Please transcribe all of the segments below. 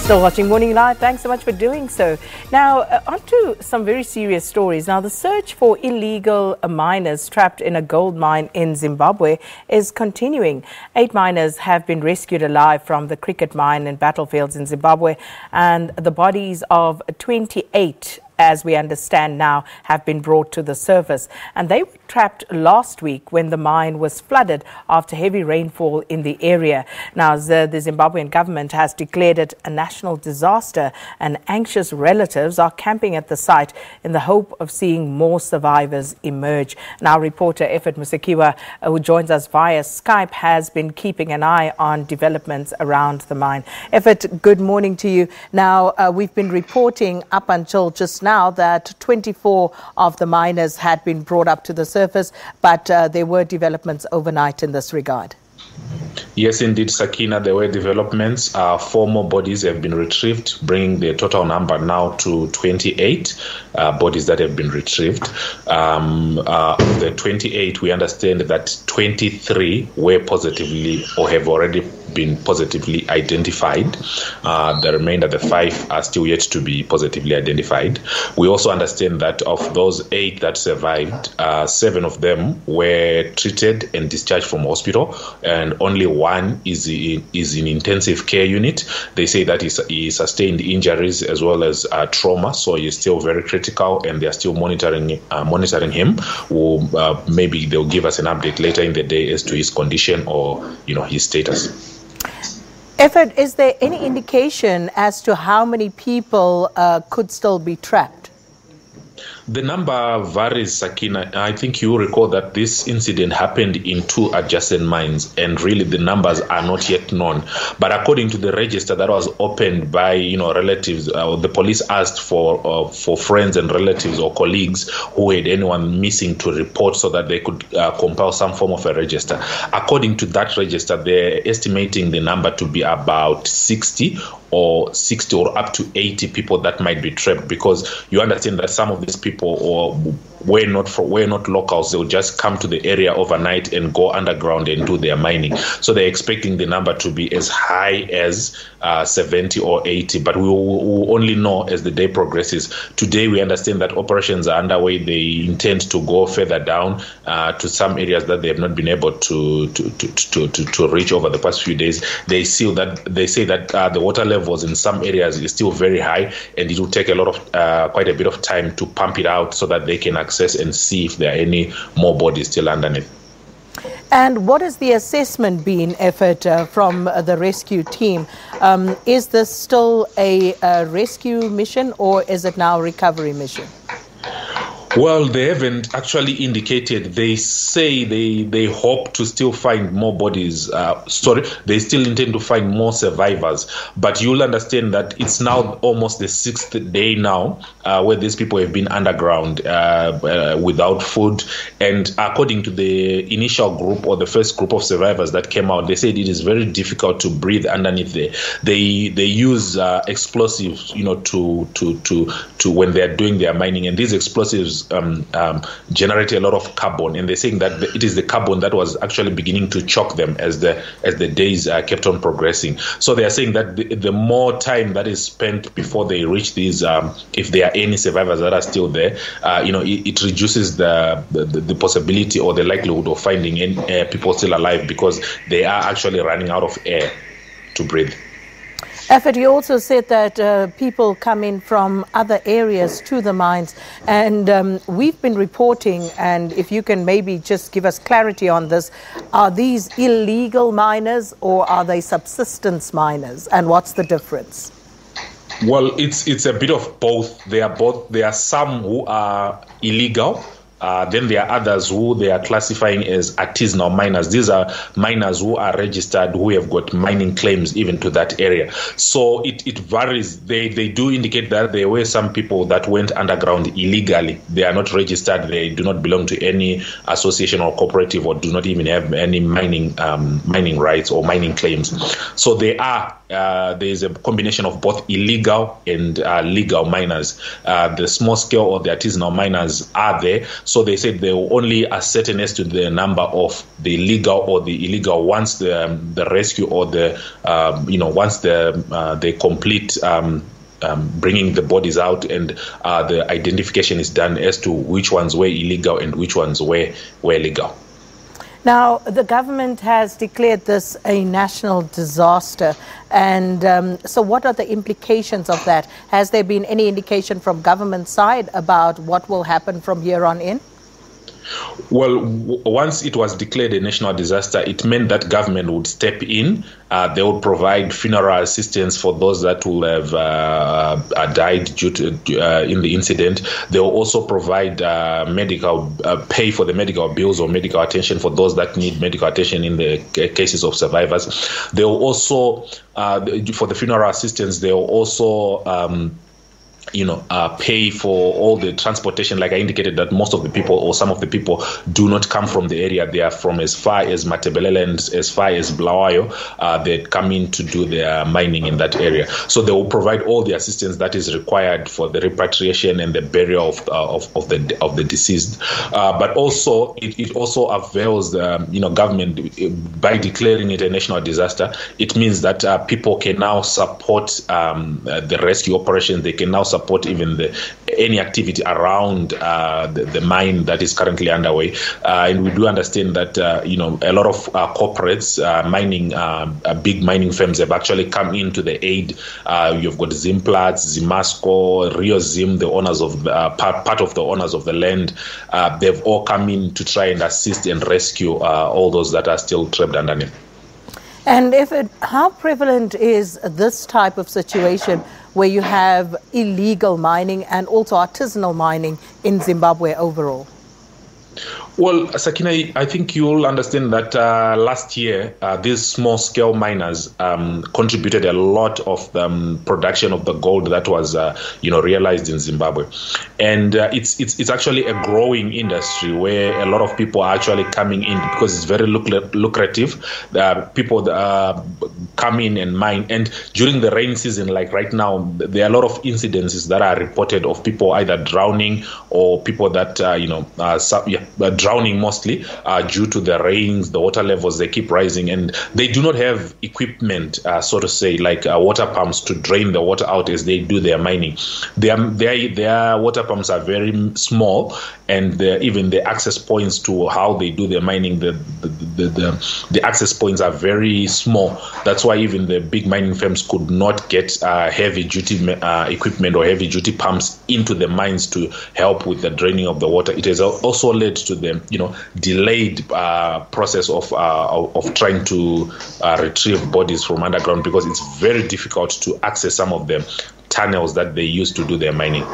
Still watching Morning Live. Thanks so much for doing so. Now, on to some very serious stories. Now, the search for illegal miners trapped in a gold mine in Zimbabwe is continuing. 8 miners have been rescued alive from the cricket mine in battlefields in Zimbabwe, and the bodies of 28, as we understand now, have been brought to the surface. And they were trapped last week when the mine was flooded after heavy rainfall in the area. Now, the Zimbabwean government has declared it a national disaster, and anxious relatives are camping at the site in the hope of seeing more survivors emerge. Now, reporter Ephert Musekiwa, who joins us via Skype, has been keeping an eye on developments around the mine. Ephert, good morning to you. Now, we've been reporting up until just now that 24 of the miners had been brought up to the surface, but there were developments overnight in this regard. Yes, indeed, Sakina, there were developments. 4 more bodies have been retrieved, bringing the total number now to 28 bodies that have been retrieved. Of the 28, we understand that 23 were positively or have already been positively identified. The remainder, the 5, are still yet to be positively identified. We also understand that of those 8 that survived, 7 of them were treated and discharged from hospital, and only 1 is in intensive care unit. They say that he sustained injuries as well as trauma, so he's still very critical, and they are still monitoring him. Maybe they'll give us an update later in the day as to his condition or his status. Ephert, is there any indication as to how many people could still be trapped? The number varies, Sakina. I think you recall that this incident happened in 2 adjacent mines, and really the numbers are not yet known. But according to the register that was opened by relatives, the police asked for friends and relatives or colleagues who had anyone missing to report so that they could compile some form of a register. According to that register, they're estimating the number to be about 60 or up to 80 people that might be trapped, because you understand that some of these people were not locals. They'll just come to the area overnight and go underground and do their mining. So they're expecting the number to be as high as 70 or 80, but we will only know as the day progresses. Today, we understand that operations are underway. They intend to go further down to some areas that they have not been able to reach over the past few days. They say that the water levels in some areas is still very high, and it will take quite a bit of time to pump it out so that they can access and see if there are any more bodies still underneath. And what has the assessment been, Ephert, from the rescue team? Is this still a rescue mission, or is it now a recovery mission? Well, they haven't actually indicated. They say they hope to still find more bodies. They still intend to find more survivors. But you'll understand that it's now almost the 6th day now where these people have been underground without food. And according to the initial group or the first group of survivors that came out, they said it is very difficult to breathe underneath there. They use explosives, to when they are doing their mining, and these explosives generate a lot of carbon, and they're saying that it is the carbon that was actually beginning to choke them as the days kept on progressing. So they are saying that the more time that is spent before they reach these, if there are any survivors that are still there, it reduces the possibility or the likelihood of finding any people still alive, because they are actually running out of air to breathe. Ephert, you also said that people come in from other areas to the mines, and we've been reporting, and if you can maybe just give us clarity on this, are these illegal miners or are they subsistence miners, and what's the difference? Well, it's a bit of both. They are both. There are some who are illegal. Then there are others who they are classifying as artisanal miners. These are miners who are registered, who have got mining claims even to that area. So it varies. They do indicate that there were some people that went underground illegally. They are not registered. They do not belong to any association or cooperative, or do not even have any mining rights or mining claims. So they are there is a combination of both illegal and legal miners. The small scale or the artisanal miners are there, so they said they will only ascertain as to the number of the legal or the illegal once the rescue or the once they complete bringing the bodies out and the identification is done as to which ones were illegal and which ones were legal. Now, the government has declared this a national disaster, and so what are the implications of that? Has there been any indication from government side about what will happen from here on in? Well, once it was declared a national disaster, it meant that government would step in. They would provide funeral assistance for those that will have died due to in the incident. They will also provide medical pay for the medical bills or medical attention for those that need medical attention in the cases of survivors. They will also, for the funeral assistance, they will also pay for all the transportation. Like I indicated, that most of the people or some of the people do not come from the area. They are from as far as Matebele and as far as Blawayo. They come in to do their mining in that area. So they will provide all the assistance that is required for the repatriation and the burial of the deceased. But also, it also avails the government by declaring it a national disaster. It means that people can now support the rescue operations. They can now support even any activity around the mine that is currently underway. And we do understand that a lot of corporates, big mining firms have actually come into the aid. You've got Zimplatz, Zimasco, Rio Zim, the owners of part of the owners of the land. They've all come in to try and assist and rescue all those that are still trapped underneath. And how prevalent is this type of situation where you have illegal mining and also artisanal mining in Zimbabwe overall? Well, Sakina, I think you'll understand that last year, these small-scale miners contributed a lot of the production of the gold that was, realized in Zimbabwe. And it's actually a growing industry where a lot of people are actually coming in because it's very lucrative. People come in and mine. And during the rain season, like right now, there are a lot of incidences that are reported of people either drowning or people that, drowning mostly due to the rains, the water levels, they keep rising, and they do not have equipment, so to say, like water pumps to drain the water out as they do their mining. Their water pumps are very small, and even the access points to how they do their mining, the access points are very small. That's why even the big mining firms could not get heavy-duty equipment or heavy-duty pumps into the mines to help with the draining of the water. It has also led to the delayed process of trying to retrieve bodies from underground, because it's very difficult to access some of the tunnels that they use to do their mining.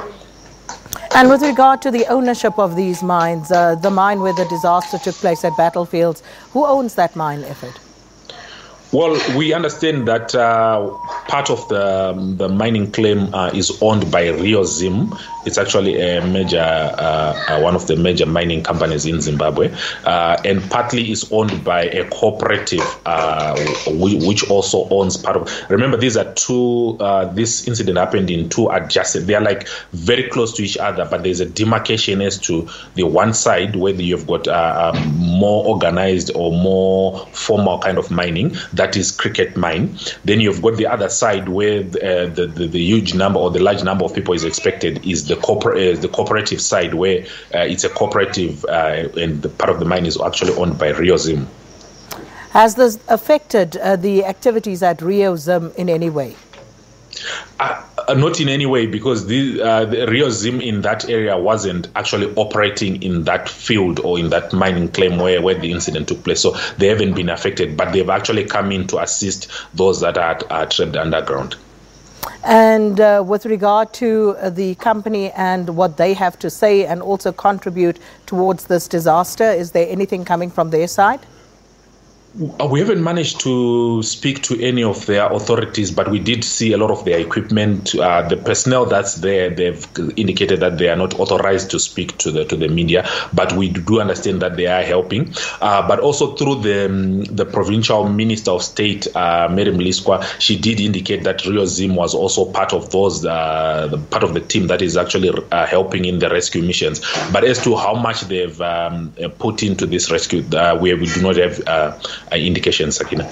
And with regard to the ownership of these mines, the mine where the disaster took place at Battlefields, who owns that mine, Ephert? Well, we understand that part of the mining claim is owned by Rio Zim. It's actually a major, one of the major mining companies in Zimbabwe, and partly is owned by a cooperative, which also owns part of. Remember, these are two. This incident happened in two adjacent. They are like very close to each other, but there's a demarcation as to the one side where you've got more organized or more formal kind of mining. That is Cricket Mine. Then you've got the other side where the huge number or the large number of people is expected is the cooperative side, where it's a cooperative and the part of the mine is actually owned by Rio Zim. Has this affected the activities at Rio Zim in any way? Not in any way, because the Rio Zim in that area wasn't actually operating in that field or in that mining claim where the incident took place. So they haven't been affected, but they've actually come in to assist those that are trapped underground. And with regard to the company and what they have to say and also contribute towards this disaster, is there anything coming from their side? We haven't managed to speak to any of their authorities, but we did see a lot of their equipment. The personnel that's there, they've indicated that they are not authorized to speak to the media, but we do understand that they are helping. But also through the provincial minister of state, Mary Mliswa, she did indicate that Rio Zim was also part of those, part of the team that is actually helping in the rescue missions. But as to how much they've put into this rescue, we do not have indications, Sakina.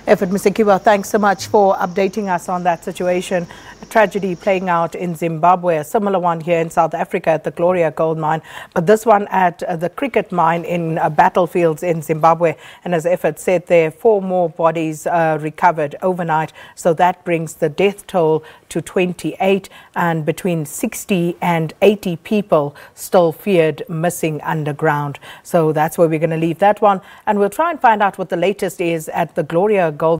Ephert Musekiwa, thanks so much for updating us on that situation. A tragedy playing out in Zimbabwe, a similar one here in South Africa at the Gloria gold mine, but this one at the cricket mine in battlefields in Zimbabwe. And as Ephert said, there are 4 more bodies recovered overnight, so that brings the death toll to 28, and between 60 and 80 people still feared missing underground. So that's where we're going to leave that one, and we'll try and find out what the latest is at the Gloria gold